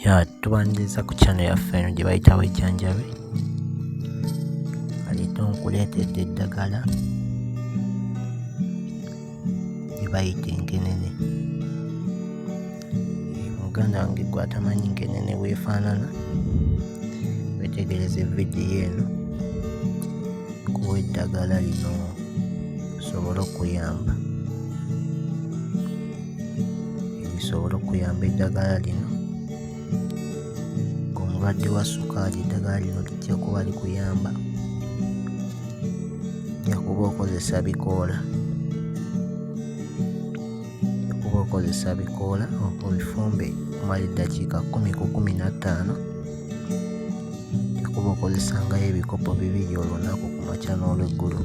Tubaniriza ku channel yaffe eno gye bayita Wejjanjabe. Kaleeta nkuleetedde eddagala lye bayita enkenene. Muganda wange gwe atamanyi nkenene bw'efaanana, weetegereze vidiyo eno kuwa eddagala lino lisobole okuyamba. Lisobole okuyamba eddagala lino ng'omulwadde wa sukaali, eddagala lino lijja kuba likuyamba. Ojja kuba okozesa bikoola, obifumbe okumala eddakiika 10 ku 15. Ojja kuba okozesangayo ebikopo 2 olunaku, ku makya n'olweggulo.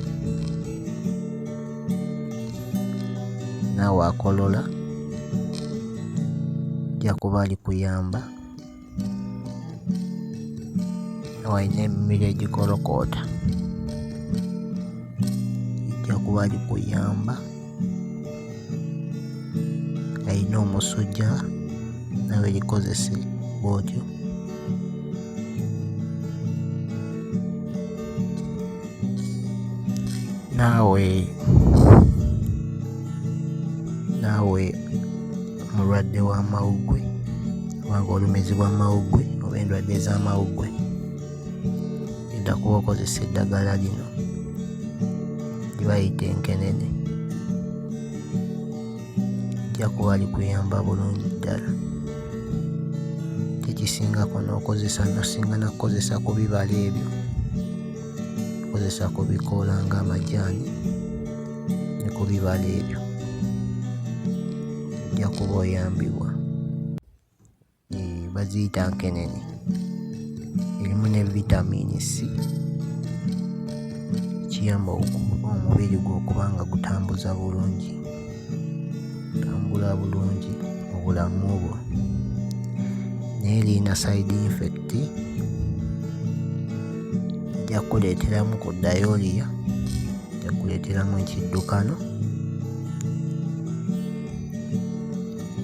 Naawe akolola ojja kuba likuyamba. Walina emimiro egikolokoota lijja kuba likuyamba. Alina omusujja nawe likozese bw'otyo. Naawe mulwadde wa mawuggwe, kubanga olumizibwa mawuggwe oba endwadde ez'amawuggwe, edda kuba okozesa eddagala lino lye bayita enkenene. Lijja kuba likuyamba bulungi ddala. Tekisingako n'okozesa, nosinga nakukozesa ku bibala ebyo, okozesa ku bikoola ng'amajaani ne ku bibala ebyo, ojja kuba oyambibwa. Baziyita nkenene, erimu ne vitamini C, kiyamba omubiri gwo okuba nga gutambuza bulungi, gutambula bulungi obulamu bwo. Naye lirina side effect, ejja kuleeteramu ku diarrhea, ejja kuleeteramu ekiddukano,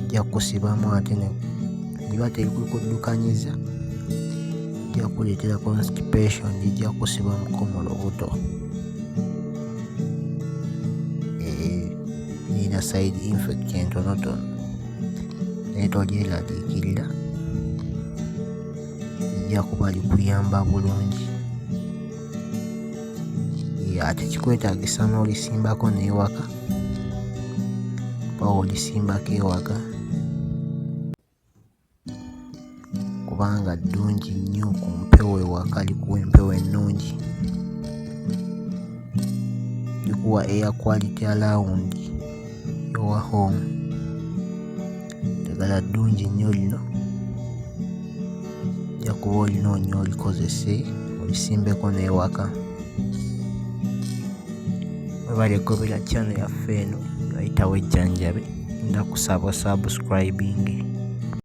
ejja kusibamu ate ne liba terikuddukanyiza, ejja kuleetera constipation, lijja kusiba mukomola obuto. Lirina side effect entonotono naye tolyeraliikirira, lijja kuba likuyamba bulungi. Ate kikwetaagisa n'olisimbako n'ewaka, oba olisimbako ewaka, kubanga ddungi nnyo ku mpewo ewaka, likuwa empewo ennungi, likuwa air quality around your home. Eddagala ddungi nnyo lino, ojja kuba olinoonya olikozese, olisimbeko n'ewaka. Webale gobera channel yaffe eno bayita Wejjanjabe. Ndakusaba subscribing.